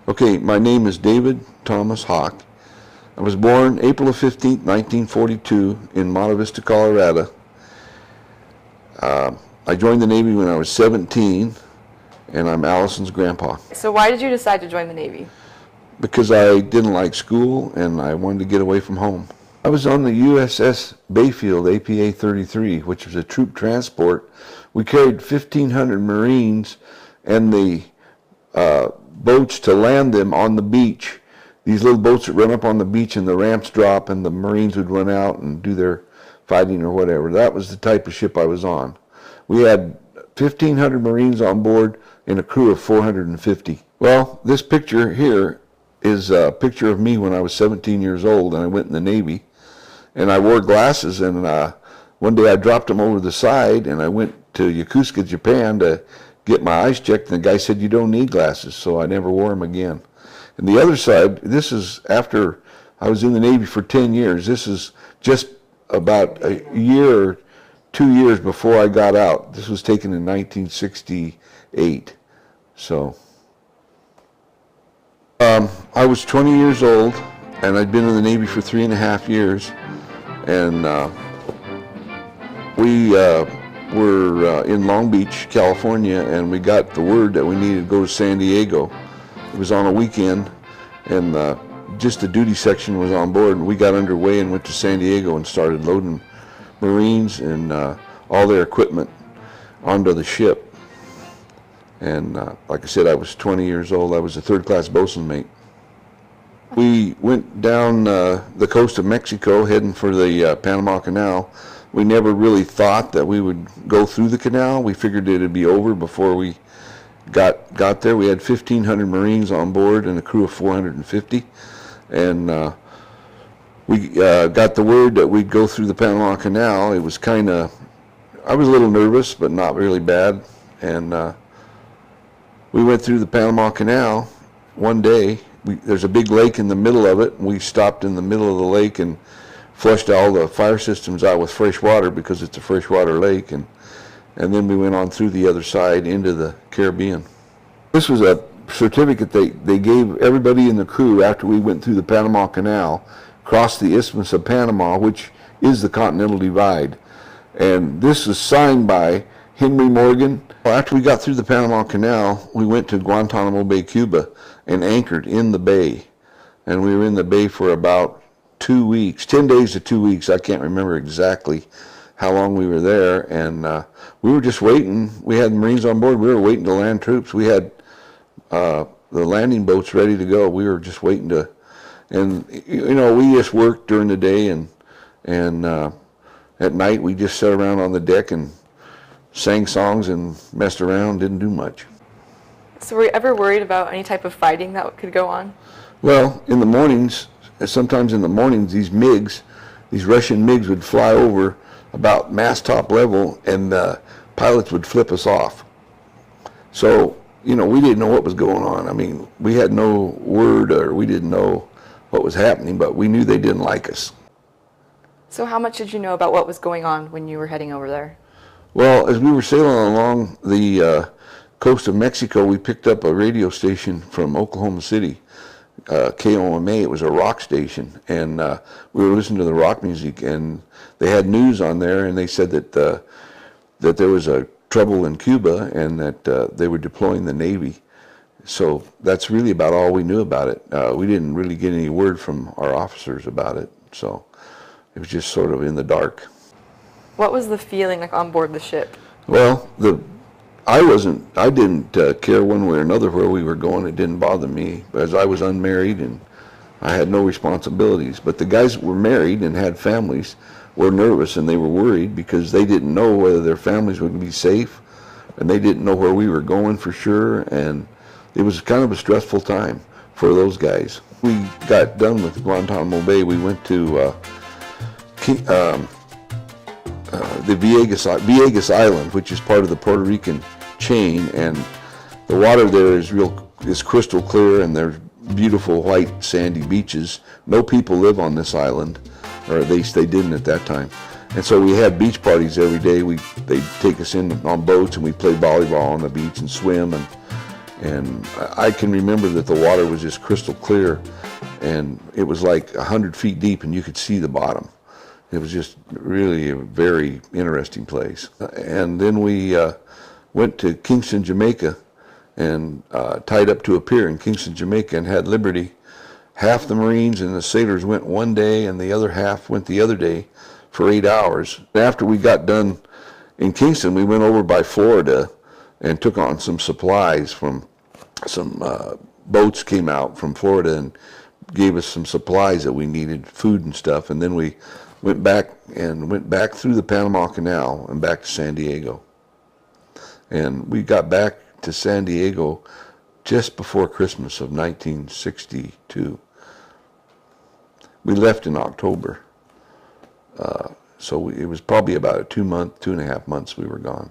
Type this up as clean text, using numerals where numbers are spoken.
Okay, my name is David Thomas Hawk. I was born April 15th, 1942 in Monte Vista, Colorado. I joined the Navy when I was 17, and I'm Allison's grandpa. So why did you decide to join the Navy? Because I didn't like school and I wanted to get away from home. I was on the USS Bayfield APA-33, which was a troop transport. We carried 1,500 Marines and the boats to land them on the beach. These little boats that run up on the beach and the ramps drop and the Marines would run out and do their fighting or whatever. That was the type of ship I was on. We had 1,500 Marines on board and a crew of 450. Well, this picture here is a picture of me when I was 17 years old and I went in the Navy. And I wore glasses, and one day I dropped them over the side and I went to Yokosuka, Japan to get my eyes checked, and the guy said, "You don't need glasses," so I never wore them again. And the other side, this is after I was in the Navy for 10 years. This is just about a year or 2 years before I got out. This was taken in 1968. So I was 20 years old, and I'd been in the Navy for 3.5 years. And we were in Long Beach, California, and we got the word that we needed to go to San Diego. It was on a weekend, and just the duty section was on board, and we got underway and went to San Diego and started loading Marines and all their equipment onto the ship. And like I said, I was 20 years old. I was a third-class bosun mate. We went down the coast of Mexico heading for the Panama Canal. We never really thought that we would go through the canal. We figured it would be over before we got there. We had 1,500 Marines on board and a crew of 450. And we got the word that we'd go through the Panama Canal. It was I was a little nervous, but not really bad. And we went through the Panama Canal one day. There's a big lake in the middle of it, and we stopped in the middle of the lake and flushed all the fire systems out with fresh water because it's a freshwater lake, and then we went on through the other side into the Caribbean. This was a certificate they gave everybody in the crew after we went through the Panama Canal, crossed the Isthmus of Panama, which is the Continental Divide. And this is signed by Henry Morgan. After we got through the Panama Canal, we went to Guantanamo Bay, Cuba, and anchored in the bay. And we were in the bay for about 2 weeks, 10 days to 2 weeks. I can't remember exactly how long we were there. And we were just waiting. We had Marines on board. We were waiting to land troops. We had the landing boats ready to go. We were just waiting to, and we just worked during the day, and at night we just sat around on the deck and sang songs and messed around, didn't do much. So were you ever worried about any type of fighting that could go on? Well, in the mornings, sometimes in the mornings, these Russian MiGs would fly over about mast top level, and the pilots would flip us off. So, we didn't know what was going on. I mean, we had no word, or we didn't know what was happening, but we knew they didn't like us. So how much did you know about what was going on when you were heading over there? Well, as we were sailing along the coast of Mexico, we picked up a radio station from Oklahoma City, KOMA. It was a rock station, and we were listening to the rock music, and they had news on there, and they said that there was a trouble in Cuba, and that they were deploying the Navy. So that's really about all we knew about it. We didn't really get any word from our officers about it, so it was just sort of in the dark. What was the feeling like on board the ship? Well, I didn't care one way or another where we were going. It didn't bother me, as I was unmarried and I had no responsibilities. But the guys that were married and had families were nervous, and they were worried because they didn't know whether their families would be safe, and they didn't know where we were going for sure, and it was kind of a stressful time for those guys. We got done with Guantanamo Bay. We went to the Villegas Island, which is part of the Puerto Rican chain, and the water there is crystal clear, and there's beautiful white sandy beaches. No people live on this island, or at least they didn't at that time. And so we had beach parties every day. They'd take us in on boats, and we'd play volleyball on the beach and swim, And I can remember that the water was just crystal clear, and it was like 100 feet deep, and you could see the bottom. It was just really a very interesting place. And then we went to Kingston, Jamaica, and tied up to a pier in Kingston, Jamaica, and had liberty. Half the Marines and the sailors went one day, and the other half went the other day for 8 hours. After we got done in Kingston, we went over by Florida and took on some supplies from some boats came out from Florida and gave us some supplies that we needed, food and stuff. And then we went back through the Panama Canal and back to San Diego. And we got back to San Diego just before Christmas of 1962. We left in October. So it was probably about a 2 and a half months we were gone.